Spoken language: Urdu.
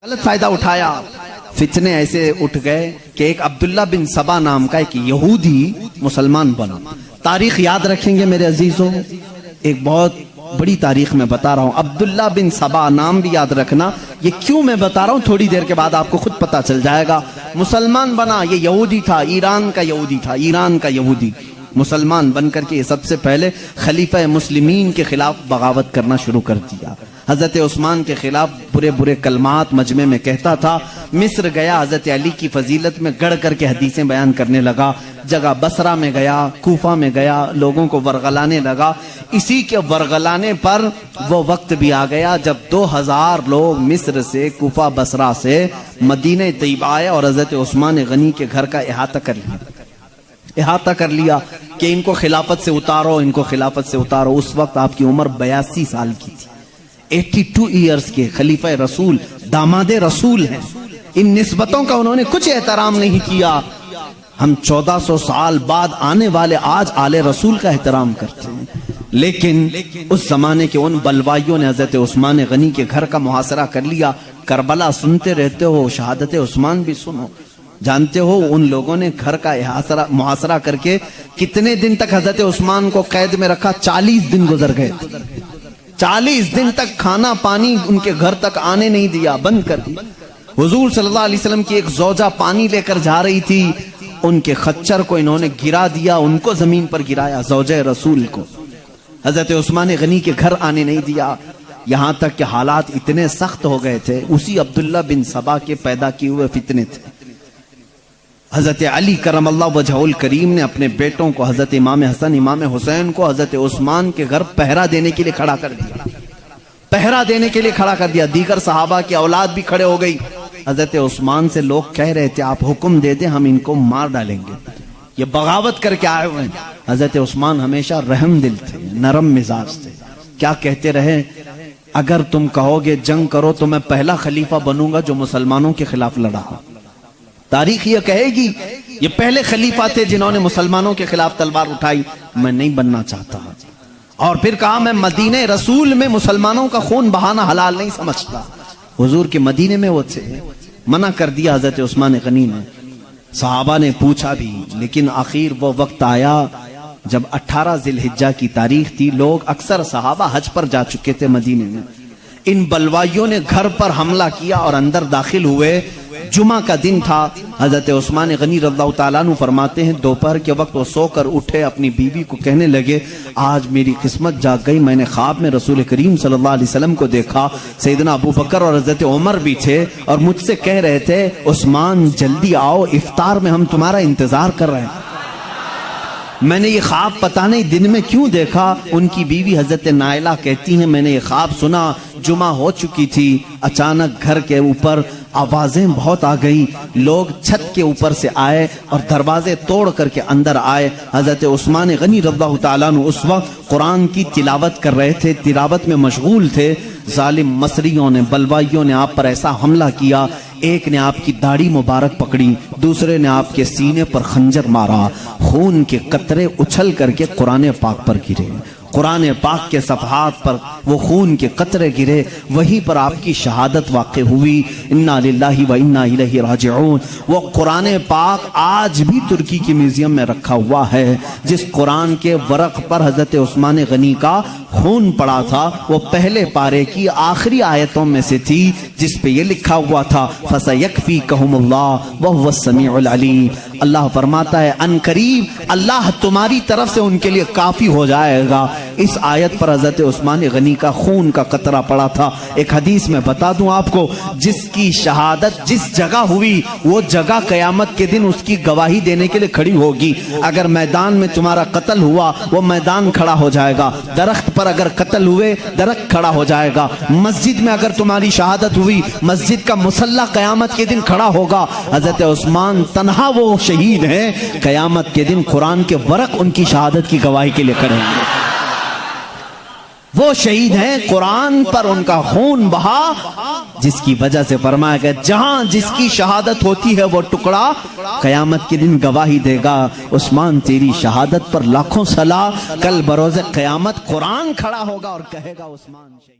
غلط فائدہ اٹھایا، فتنے ایسے اٹھ گئے کہ ایک عبداللہ بن سبا نام کا ایک یہودی مسلمان بنا۔ تاریخ یاد رکھیں گے میرے عزیزوں، ایک بہت بڑی تاریخ میں بتا رہا ہوں، عبداللہ بن سبا نام بھی یاد رکھنا۔ یہ کیوں میں بتا رہا ہوں تھوڑی دیر کے بعد آپ کو خود پتا چل جائے گا۔ مسلمان بنا، یہ یہودی تھا، ایران کا یہودی تھا، ایران کا یہودی مسلمان بن کر کے سب سے پہلے خلیفہ مسلمین کے خلاف بغاوت کرنا شروع کر دیا۔ حضرت عثمان کے خلاف برے برے کلمات مجمع میں کہتا تھا۔ مصر گیا، حضرت علی کی فضیلت میں گڑھ کر کے حدیثیں بیان کرنے لگا۔ جگہ بصرہ میں گیا، کوفہ میں گیا، لوگوں کو ورغلانے لگا۔ اسی کے ورغلانے پر وہ وقت بھی آ گیا جب 2000 لوگ مصر سے، کوفہ بصرہ سے مدینہ طیبہ آئے اور حضرت عثمان غنی کے گھر کا احاطہ کر لیا کہ ان کو خلافت سے اتارو، ان کو خلافت سے اتارو۔ اس وقت آپ کی عمر 82 سال کی تھی، 82 ایئرز کے خلیفہ رسول، داماد رسول ہیں۔ ان نسبتوں کا انہوں نے کچھ احترام نہیں کیا۔ ہم 1400 سال بعد آنے والے آج آل رسول کا احترام کرتے ہیں، لیکن اس زمانے کے ان بلوائیوں نے حضرت عثمان غنی کے گھر کا محاصرہ کر لیا۔ کربلا سنتے رہتے ہو، شہادت عثمان بھی سنو۔ جانتے ہو ان لوگوں نے گھر کا محاصرہ کر کے کتنے دن تک حضرت عثمان کو قید میں رکھا؟ 40 دن گزر گئے۔ 40 دن تک کھانا پانی ان کے گھر تک آنے نہیں دیا، بند کر دیا۔ حضور صلی اللہ علیہ وسلم کی ایک زوجہ پانی لے کر جا رہی تھی، ان کے خچر کو انہوں نے گرا دیا، ان کو زمین پر گرایا، زوجہ رسول کو۔ حضرت عثمان غنی کے گھر آنے نہیں دیا، یہاں تک کہ حالات اتنے سخت ہو گئے تھے۔ اسی عبداللہ بن سبا کے پیدا کیے ہوئے فتنے تھے۔ حضرت علی کرم اللہ وجہہ الکریم نے اپنے بیٹوں کو، حضرت امام حسن، امام حسین کو حضرت عثمان کے گھر پہرا دینے کے لیے کھڑا کر دیا، پہرا دینے کے لیے کھڑا کر دیا۔ دیگر صحابہ کی اولاد بھی کھڑے ہو گئی۔ حضرت عثمان سے لوگ کہہ رہے تھے آپ حکم دے دیں ہم ان کو مار ڈالیں گے، یہ بغاوت کر کے آئے ہوئے ہیں۔ حضرت عثمان ہمیشہ رحم دل تھے، نرم مزاج تھے۔ کیا کہتے رہے؟ اگر تم کہو گے جنگ کرو تو میں پہلا خلیفہ بنوں گا جو مسلمانوں کے خلاف لڑا۔ تاریخ یہ کہے گی یہ پہلے خلیفہ تھے جنہوں نے مسلمانوں کے خلاف تلوار اٹھائی، میں نہیں بننا چاہتا۔ اور پھر کہا میں مدینہ رسول میں مسلمانوں کا خون بہانا حلال نہیں سمجھتا۔ حضور کے مدینے میں وہ تھے، منع کر دیا حضرت عثمان غنی نے۔ صحابہ نے پوچھا بھی، لیکن آخر وہ وقت آیا جب 18 ذی الحجہ کی تاریخ تھی۔ لوگ اکثر صحابہ حج پر جا چکے تھے مدینے میں۔ ان بلوائیوں نے گھر پر حملہ کیا اور اندر داخل ہوئے۔ جمعہ کا دن تھا۔ حضرت عثمان غنی رضی اللہ تعالیٰ عنہ فرماتے ہیں دوپہر کے وقت وہ سو کر اٹھے، اپنی بیوی کو کہنے لگے آج میری قسمت جاگ گئی، میں نے خواب میں رسول کریم صلی اللہ علیہ وسلم کو دیکھا، سیدنا ابو بکر اور حضرت عمر بھی تھے اور مجھ سے کہہ رہے تھے عثمان جلدی آؤ، افطار میں ہم تمہارا انتظار کر رہے ہیں۔ میں نے یہ خواب پتہ نہیں دن میں کیوں دیکھا۔ ان کی بیوی حضرت نائلہ کہتی ہیں میں نے یہ خواب سنا، جمعہ ہو چکی تھی، اچانک گھر کے اوپر آوازیں بہت آ گئی، لوگ چھت کے اوپر سے آئے اور دروازے توڑ کر کے اندر آئے۔ حضرت عثمان غنی رضی اللہ تعالیٰ عنہ اس وقت قرآن کی تلاوت کر رہے تھے، تلاوت میں مشغول تھے۔ ظالم مصریوں نے، بلوائیوں نے آپ پر ایسا حملہ کیا، ایک نے آپ کی داڑھی مبارک پکڑی، دوسرے نے آپ کے سینے پر خنجر مارا، خون کے قطرے اچھل کر کے قرآن پاک پر گرے۔ قرآن پاک کے صفحات پر وہ خون کے قطرے گرے، وہیں پر آپ کی شہادت واقع ہوئی۔ انا للہ و انا الیہ راجعون۔ وہ قرآن پاک آج بھی ترکی کی میوزیم میں رکھا ہوا ہے، جس قرآن کے ورق پر حضرت عثمان غنی کا خون پڑا تھا، وہ پہلے پارے کی آخری آیتوں میں سے تھی جس پہ یہ لکھا ہوا تھا فَسَيَكْفِيكَهُمُ اللَّهُ وَهُوَ السَّمِيعُ الْعَلِيمُ۔ اللہ فرماتا ہے ان قریب اللہ تمہاری طرف سے ان کے لیے کافی ہو جائے گا۔ اس آیت پر حضرت عثمان غنی کا خون کا قطرہ پڑا تھا۔ ایک حدیث میں بتا دوں آپ کو، جس کی شہادت جس جگہ ہوئی وہ جگہ قیامت کے دن اس کی گواہی دینے کے لیے کھڑی ہوگی۔ اگر میدان میں تمہارا قتل ہوا وہ میدان کھڑا ہو جائے گا، درخت پر اگر قتل ہوئے درخت کھڑا ہو جائے گا، مسجد میں اگر تمہاری شہادت ہوئی مسجد کا مصلی قیامت کے دن کھڑا ہوگا۔ حضرت عثمان تنہا وہ شہید ہیں، قیامت کے دن قرآن کے ورق ان کی شہادت کی گواہی کے لیے کھڑے ہیں۔ وہ شہید ہیں قرآن پر ان کا خون بہا، جس کی وجہ سے فرمایا گیا جہاں جس کی شہادت ہوتی ہے وہ ٹکڑا قیامت کے دن گواہی دے گا۔ عثمان تیری شہادت پر لاکھوں صلاح، کل بروز قیامت قرآن کھڑا ہوگا اور کہے گا عثمان شہید۔